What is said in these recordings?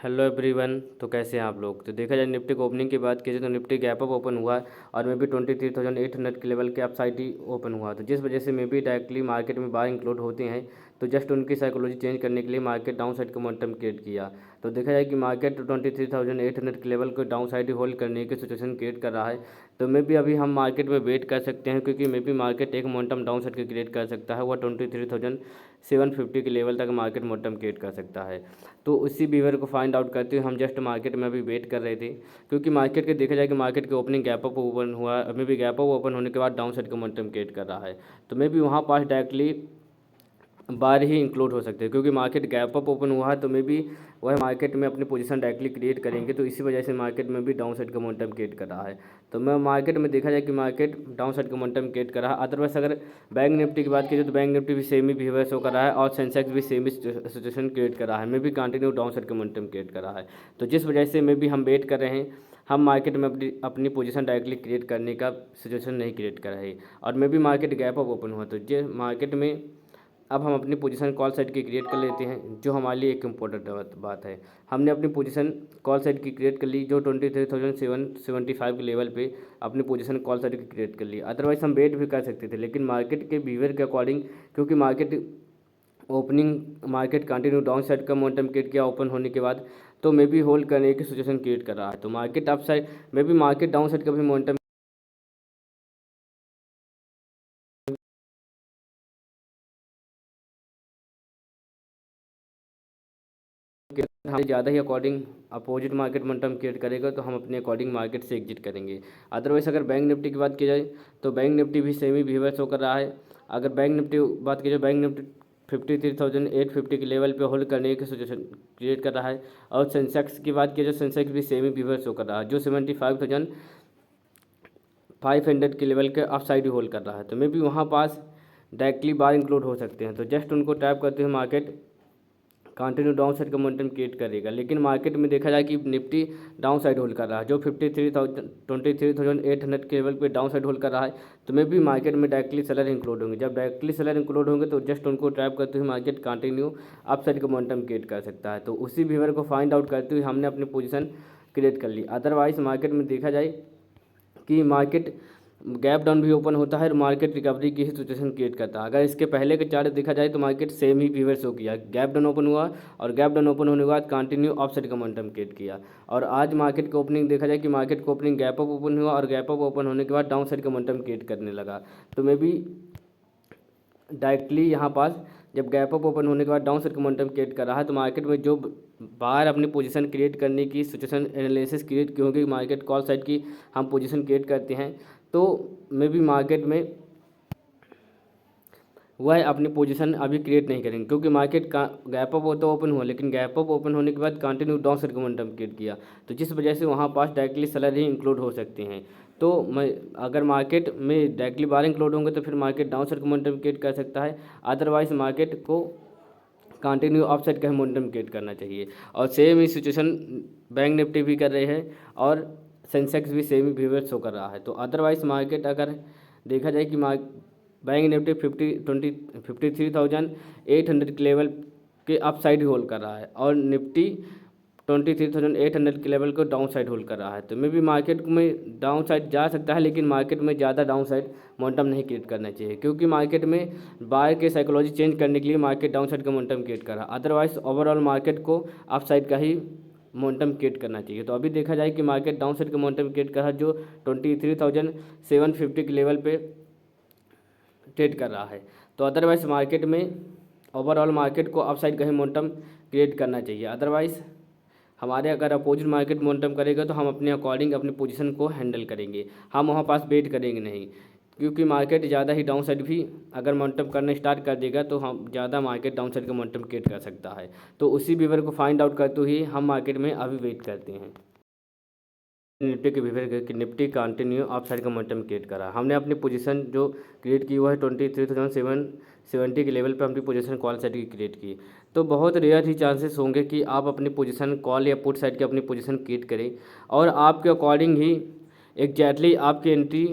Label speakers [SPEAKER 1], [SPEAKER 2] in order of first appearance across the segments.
[SPEAKER 1] Hello everyone. तो कैसे हैं आप लोग। तो देखा जाए निफ्टी को ओपनिंग की बात की जाए तो निफ्टी गैप अप ओपन हुआ है और मे बी 23,800 के लेवल के अपसाइड ही ओपन हुआ। तो जिस वजह से मे बी डायरेक्टली मार्केट में बाहर इंक्लूड होते हैं, तो जस्ट उनकी साइकोलॉजी चेंज करने के लिए मार्केट डाउन साइड का मोमेंटम क्रिएट किया। तो देखा जाए कि मार्केट 23,800 के लेवल को डाउन साइड होल्ड करने की सिचुएशन क्रिएट कर रहा है। तो मे बी अभी हम मार्केट में वेट कर सकते हैं, क्योंकि मे बी मार्केट एक मोमेंटम डाउन साइड का क्रिएट कर सकता है। वह 23,750 के लेवल तक मार्केट मोमेंटम क्रिएट कर सकता है। तो उसी बिहेवियर को फाइंड आउट करते हुए हम जस्ट मार्केट में अभी वेट कर रहे थे, क्योंकि मार्केट के देखा जाए कि मार्केट के ओपनिंग गैप अप ओपन हुआ, अभी भी गैप अप ओपन होने के बाद डाउन साइड का मोमेंटम क्रिएट कर रहा है। तो मे बी वहाँ पास डायरेक्टली बार ही इंक्लूड हो सकते हैं, क्योंकि मार्केट गैप अप ओपन हुआ है। तो मे बी वह मार्केट में अपनी पोजीशन डायरेक्टली क्रिएट करेंगे, तो इसी वजह से मार्केट में भी डाउन साइड का मोमेंटम क्रिएट कर रहा है। तो मैं मार्केट में देखा जाए कि मार्केट डाउन साइड का मोमेंटम क्रिएट कर रहा है। अदरवाइज अगर बैंक निफ्टी की बात की जाए तो बैंक निफ्टी भी सेम ही बिहेवियर शो कर रहा है और सेंसेक्स भी सेम ही सिचुएशन क्रिएट कर रहा है, मे भी कंटिन्यू डाउन साइड का मोमेंटम क्रिएट कर रहा है। तो जिस वजह से मे भी हम वेट कर रहे हैं, हम मार्केट में अपनी अपनी पोजीशन डायरेक्टली क्रिएट करने का सिचुएशन नहीं क्रिएट कर रहे। और मे भी मार्केट गैप अप ओपन हुआ, तो जे मार्केट में अब हम अपनी पोजीशन कॉल साइड की क्रिएट कर लेते हैं, जो हमारे लिए एक इम्पोर्टेंट बात है। हमने अपनी पोजीशन कॉल साइड की क्रिएट कर ली, जो 23,775 के लेवल पे अपनी पोजीशन कॉल साइड की क्रिएट कर ली। अदरवाइज हम वेट भी कर सकते थे, लेकिन मार्केट के बिहेवियर के अकॉर्डिंग, क्योंकि मार्केट कंटिन्यू डाउन साइड का मोमेंटम क्रिएट किया ओपन होने के बाद, तो मे बी होल्ड करने की सिचुएशन क्रिएट कर रहा है। तो market up side maybe market down side का भी मोमेंटम हमें ज़्यादा ही according opposite market momentum create करेगा, तो हम अपने अकॉर्डिंग मार्केट से एग्जिट करेंगे। अदरवाइज अगर बैंक निफ्टी की बात की जाए तो बैंक निफ्टी भी सेम ही बिहेवियर शो कर रहा है। अगर बैंक निफ्टी बात की जाए, बैंक निफ्टी 53,850 के लेवल पे होल्ड करने की सिचुएशन क्रिएट कर रहा है। और सेंसेक्स की बात की जाए, सेंसेक्स भी सेम ही बिहेवियर शो कर रहा है, जो 75,500 के लेवल के अप साइड ही होल्ड कर रहा है। तो मे भी वहाँ पास डायरेक्टली बार इंक्लूड हो सकते हैं। तो जस्ट उनको टैप करते हुए मार्केट कंटिन्यू डाउन साइड का मोमेंटम क्रिएट करेगा। लेकिन मार्केट में देखा जाए कि निफ्टी डाउन साइड होल्ड कर रहा है, जो 23,800 के लेवल पे डाउन साइड होल्ड कर रहा है। तो मे भी मार्केट में डायरेक्टली सेलर इंक्लूड होंगे। जब डायरेक्टली सेलर इंक्लूड होंगे तो जस्ट उनको ट्रैप करते हुए मार्केट कंटिन्यू अप साइड का मोमेंटम क्रिएट कर सकता है। तो उसी बिहेवियर को फाइंड आउट करते हुए हमने अपनी पोजीशन क्रिएट कर ली। अदरवाइज मार्केट में देखा जाए कि मार्केट गैप डाउन भी ओपन होता है और मार्केट रिकवरी की ही सिचुएशन क्रिएट करता है। अगर इसके पहले के चार्ट देखा जाए तो मार्केट सेम ही बिहेवियर शो किया, गैप डाउन ओपन हुआ और गैप डाउन ओपन होने के बाद कंटिन्यू अप साइड का मोमेंटम क्रिएट किया। और आज मार्केट की ओपनिंग देखा जाए कि मार्केट को ओपनिंग गैप अप ओपन हुआ और गैप अप ओपन होने के बाद डाउन साइड का मोमेंटम क्रिएट करने लगा। तो मे बी डायरेक्टली यहाँ पास जब गैप अप ओपन होने के बाद डाउन साइड का मोमेंटम क्रिएट कर रहा है, तो मार्केट में जो बाहर अपनी पोजीशन क्रिएट करने की सिचुएशन एनालिसिस क्रिएट की होगी, मार्केट कॉल साइड की हम पोजीशन क्रिएट करते हैं, तो मे बी मार्केट में वह अपनी पोजीशन अभी क्रिएट नहीं करेंगे, क्योंकि मार्केट का गैप अप तो ओपन हुआ, लेकिन गैप अप ओपन होने के बाद कंटिन्यू डाउन साइड का मोमेंटम क्रिएट किया। तो जिस वजह से वहाँ पास डायरेक्टली सेलर ही इंक्लूड हो सकते हैं। तो मैं अगर मार्केट में डायरेक्टली बाहर इंक्लूड होंगे तो फिर मार्केट डाउन साइड का मोमेंटम क्रिएट कर सकता है। अदरवाइज मार्केट को कंटिन्यू अप साइड का मोमेंटम क्रिएट करना चाहिए। और सेम ही सिचुएशन बैंक निफ्टी भी कर रहे हैं और सेंसेक्स भी सेम ही बिहेवियर शो कर रहा है। तो अदरवाइज मार्केट अगर देखा जाए कि बैंक निफ्टी 53,800 के लेवल के अप साइड ही होल्ड कर रहा है और निफ्टी 23,800 के लेवल को डाउन साइड होल्ड कर रहा है। तो मे भी मार्केट में डाउन साइड जा सकता है, लेकिन मार्केट में ज़्यादा डाउन साइड मोमेंटम नहीं क्रिएट करना चाहिए, क्योंकि मार्केट में बायर के साइकोलॉजी चेंज करने के लिए मार्केट डाउन साइड का मोमेंटम क्रिएट कर रहा है। अदरवाइज ओवरऑल मार्केट को अप साइड का ही मोमेंटम क्रिएट करना चाहिए। तो अभी देखा जाए कि मार्केट डाउन साइड का मोमेंटम क्रिएट कर रहा है, जो 23,750 के लेवल पे ट्रेड कर रहा है। तो अदरवाइज मार्केट में ओवरऑल मार्केट को अपसाइड का ही मोमेंटम क्रिएट करना चाहिए। अदरवाइज हमारे अगर अपोजिट मार्केट मोमेंटम करेगा तो हम अपने अकॉर्डिंग अपनी पोजीशन को हैंडल करेंगे, हम वहाँ पास वेट करेंगे नहीं, क्योंकि मार्केट ज़्यादा ही डाउन साइड भी अगर मोमेंटम करना स्टार्ट कर देगा तो हम ज़्यादा मार्केट डाउन साइड का मोमेंटम क्रिएट कर सकता है। तो उसी बिहेवियर को फाइंड आउट करते हुए हम मार्केट में अभी वेट करते हैं निफ्टी के बिहेवियर कि निफ्टी कंटिन्यू अप साइड का मोमेंटम क्रिएट करा। हमने अपनी पोजीशन जो क्रिएट की वो है 23,770 के लेवल पे अपनी पोजीशन कॉल साइड की क्रिएट की। तो बहुत रेयर ही चांसेस होंगे कि आप अपनी पोजीशन कॉल या पुट साइड की अपनी पोजीशन क्रिएट करें और आपके अकॉर्डिंग ही एग्जैक्टली आपकी एंट्री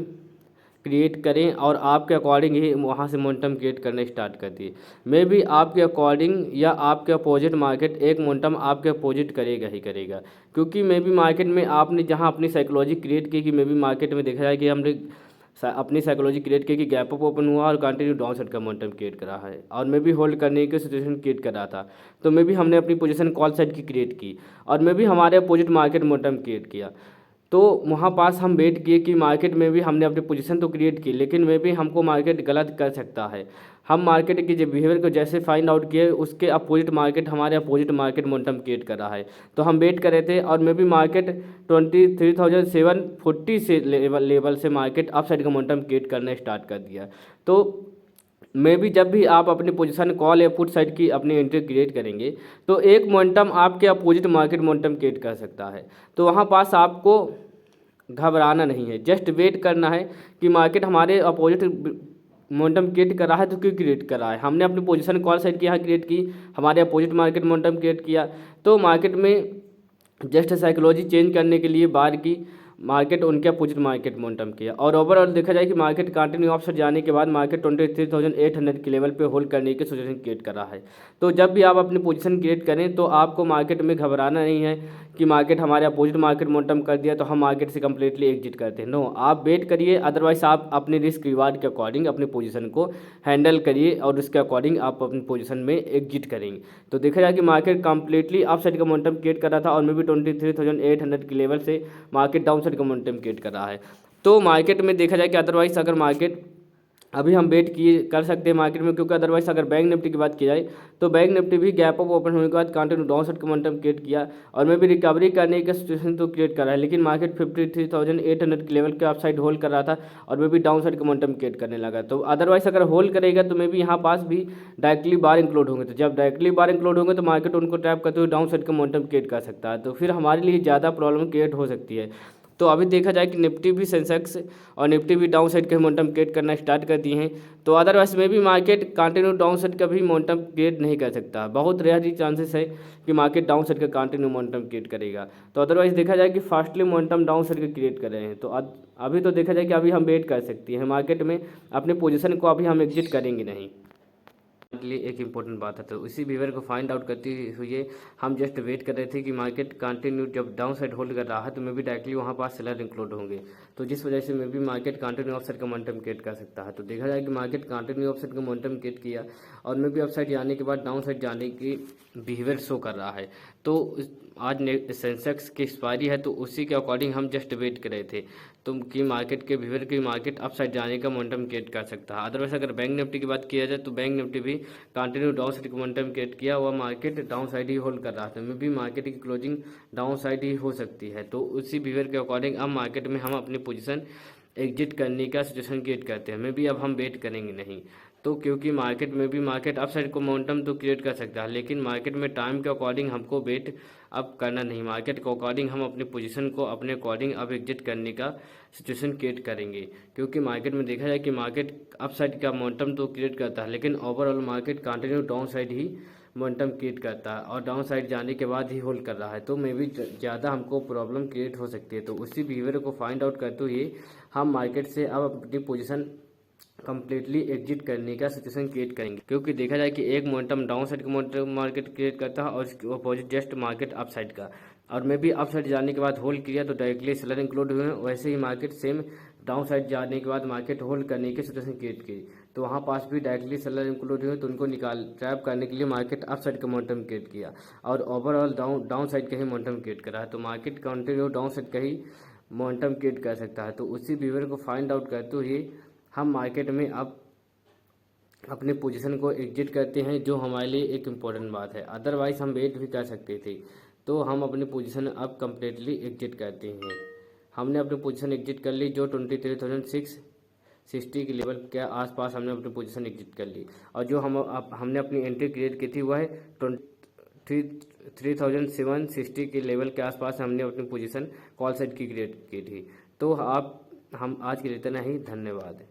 [SPEAKER 1] क्रिएट करें और आपके अकॉर्डिंग ही वहाँ से मोमेंटम क्रिएट करना स्टार्ट कर दिए। मे बी आपके अकॉर्डिंग या आपके अपोजिट मार्केट एक मोमेंटम आपके अपोजिट करेगा ही करेगा, क्योंकि मे बी मार्केट में आपने जहाँ अपनी साइकोलॉजी क्रिएट की कि मे बी मार्केट में देखा जाए कि हमने अपनी साइकोलॉजी क्रिएट की कि गैप अप ओपन हुआ और कंटिन्यू डाउन साइड का मोमेंटम क्रिएट करा है और मे बी होल्ड करने की सिचुएशन क्रिएट कर रहा था, तो मे बी हमने अपनी पोजीशन कॉल साइड की क्रिएट की और मे बी हमारे अपोजिट मार्केट मोमेंटम क्रिएट किया। तो वहाँ पास हम वेट किए कि मार्केट में भी हमने अपनी पोजीशन तो क्रिएट की, लेकिन मे बी हमको मार्केट गलत कर सकता है। हम मार्केट की बिहेवियर को जैसे फाइंड आउट किए उसके अपोजिट मार्केट हमारे अपोजिट मार्केट मोमेंटम क्रिएट कर रहा है, तो हम वेट कर रहे थे और मे बी मार्केट 23,740 से लेवल से मार्केट अप साइड का मोमेंटम क्रिएट करना स्टार्ट कर दिया। तो मे बी जब भी आप अपनी पोजीशन कॉल या पुट साइड की अपनी एंट्री क्रिएट करेंगे तो एक मोमेंटम आपके अपोजिट मार्केट मोमेंटम क्रिएट कर सकता है, तो वहाँ पास आपको घबराना नहीं है, जस्ट वेट करना है कि मार्केट हमारे अपोजिट मोमेंटम क्रिएट कर रहा है तो क्यों क्रिएट कर रहा है। हमने अपनी पोजीशन कॉल साइड की यहाँ क्रिएट की, हमारे अपोजिट मार्केट मोमेंटम क्रिएट किया, तो मार्केट में जस्ट साइकोलॉजी चेंज करने के लिए बार की मार्केट उनके अपोजिट मार्केट मोमेंटम किया और ओवरऑल देखा जाए कि मार्केट कंटिन्यू ऑफ साइड जाने के बाद मार्केट 23,800 के लेवल पे होल्ड करने की सिचुएशन क्रिएट कर रहा है। तो जब भी आप अपनी पोजीशन क्रिएट करें तो आपको मार्केट में घबराना नहीं है कि मार्केट हमारे अपोजिट मार्केट मोमेंटम कर दिया तो हम मार्केट से कंप्लीटली एग्जिट करते हैं। नो, आप वेट करिए, अदरवाइज आप अपने रिस्क रिवार्ड के अकॉर्डिंग अपनी पोजीशन को हैंडल करिए और उसके अकॉर्डिंग आप अपनी पोजीशन में एग्जिट करेंगे। तो देखा जाए कि मार्केट कंप्लीटली अप साइड का मोमेंटम क्रिएट कर रहा था और मे बी 23,800 के लेवल से मार्केट डाउन साइड का मोमेंटम क्रिएट कर रहा है। तो मार्केट में देखा जाए कि अदरवाइज अगर मार्केट अभी हम वेट किए कर सकते हैं मार्केट में, क्योंकि अदरवाइज अगर बैंक निफ्टी की बात की जाए तो बैंक निफ्टी भी गैप अप ओपन होने के बाद कंटिन्यू डाउन साइड का मोमेंटम क्रिएट किया और मे भी रिकवरी करने का सिचुएशन तो क्रिएट कर रहा है, लेकिन मार्केट 53,800 के लेवल के अप साइड होल्ड कर रहा था और मे भी डाउन साइड का मोमेंटम क्रिएट करने लगा। तो अदरवाइज अगर होल्ड करेगा तो मे भी यहाँ पास भी डायरेक्टली बार इंक्लूड होंगे, तो जब डायरेक्टली बार इंक्लूड होंगे तो मार्केट उनको ट्रैप करते हुए डाउन साइड का मोमेंटम क्रिएट कर सकता है, तो फिर हमारे लिए ज़्यादा प्रॉब्लम क्रिएट हो सकती है। तो अभी देखा जाए कि निफ्टी भी सेंसेक्स और निफ्टी भी डाउन साइड का मोमेंटम क्रिएट करना स्टार्ट कर दिए हैं, तो अदरवाइज में भी मार्केट कंटिन्यू डाउन साइड का भी मोमेंटम क्रिएट नहीं कर सकता। बहुत रेयर ही चांसेस है कि मार्केट डाउन साइड का कंटिन्यू मोमेंटम क्रिएट करेगा। तो अदरवाइज देखा जाए कि फास्टली मोमेंटम डाउन साइड का क्रिएट कर रहे हैं, तो अभी तो देखा जाए कि अभी हम वेट कर सकते हैं मार्केट में अपने पोजीशन को, अभी हम एग्जिट करेंगे नहीं के लिए एक इम्पोर्टेंट बात है। तो इसी बिहेवियर को फाइंड आउट करते हुए हम जस्ट वेट कर रहे थे कि मार्केट कंटिन्यू जब डाउन साइड होल्ड कर रहा है तो मे भी डायरेक्टली वहाँ पास सेलर इंक्लूड होंगे, तो जिस वजह से मे भी मार्केट कंटिन्यू ऑफ साइड का मोमेंटम क्रिएट कर सकता है। तो देखा जाए कि मार्केट कंटिन्यू ऑफ साइड का मोमेंटम क्रिएट किया और मे भी अप साइड जाने के बाद डाउन साइड जाने की बिहेवियर शो कर रहा है। तो आज सेंसेक्स की एक्सपायरी है तो उसी के अकॉर्डिंग हम जस्ट वेट कर रहे थे तो कि मार्केट के बिहेवियर की मार्केट अप साइड जाने का मोमेंटम क्रिएट कर सकता है। अदरवाइज अगर बैंक निफ्टी की बात किया जाए तो बैंक निफ्टी भी कंटिन्यू डाउन साइड का मोमेंटम क्रिएट किया हुआ मार्केट डाउन साइड ही होल्ड कर रहा था, मे भी मार्केट की क्लोजिंग डाउन साइड ही हो सकती है। तो उसी बिहेवियर के अकॉर्डिंग अब मार्केट में हम अपनी पोजीशन एग्जिट करने का सिचुएशन क्रिएट करते हैं, मे भी अब हम वेट करेंगे नहीं। तो क्योंकि मार्केट में भी मार्केट अप साइड को मोमेंटम तो क्रिएट कर सकता है, लेकिन मार्केट में टाइम के अकॉर्डिंग हमको वेट अब करना नहीं, मार्केट के अकॉर्डिंग हम अपनी पोजीशन को अपने अकॉर्डिंग अब एग्जिट करने का सिचुएशन क्रिएट करेंगे। क्योंकि मार्केट में देखा जाए कि मार्केट अप साइड का मोमेंटम तो क्रिएट करता है, लेकिन overall market continue down side ही मोमेंटम क्रिएट करता है और डाउन साइड जाने के बाद ही होल्ड कर रहा है, तो मे भी ज़्यादा हमको प्रॉब्लम क्रिएट हो सकती है। तो उसी बिहेवियर को फाइंड आउट करते हुए हम मार्केट से अब अपनी पोजीशन कंप्लीटली एग्जिट करने का सिचुएशन क्रिएट करेंगे। क्योंकि देखा जाए कि एक मोमेंटम डाउन साइड का मोमेंटम मार्केट क्रिएट करता है और इसके opposite just market up side का, और मे भी अप साइड जाने के बाद होल्ड किया तो डायरेक्टली सेलर इंक्लूड हुए हैं, वैसे ही मार्केट सेम डाउन साइड जाने के बाद मार्केट होल्ड करने की सिचुएशन क्रिएट की तो वहाँ पास भी डायरेक्टली सेलर इंक्लूड हुए, तो उनको ट्रैप करने के लिए मार्केट अप साइड का मोमेंटम क्रिएट किया और ओवरऑल डाउन साइड का ही मोमेंटम क्रिएट करा है। तो मार्केट कंटिन्यू डाउन साइड का ही मोमेंटम क्रिएट कर सकता है। तो उसी बिहेवियर को फाइंड आउट करते हुए हम मार्केट में अब अपने पोजीशन को एग्जिट करते हैं, जो हमारे लिए एक इम्पॉर्टेंट बात है। अदरवाइज हम वेट भी कर सकते थे, तो हम अपनी पोजीशन अब कम्प्लीटली एग्जिट करते हैं। हमने अपनी पोजीशन एग्जिट कर ली, जो 23,660 के लेवल के आसपास हमने अपनी पोजीशन एग्जिट कर ली, और जो हमने अपनी एंट्री क्रिएट की थी वह है 3,760 के लेवल के आसपास हमने अपनी पोजीशन कॉल साइड की क्रिएट की थी। तो हम आज के लिए इतना ही, धन्यवाद।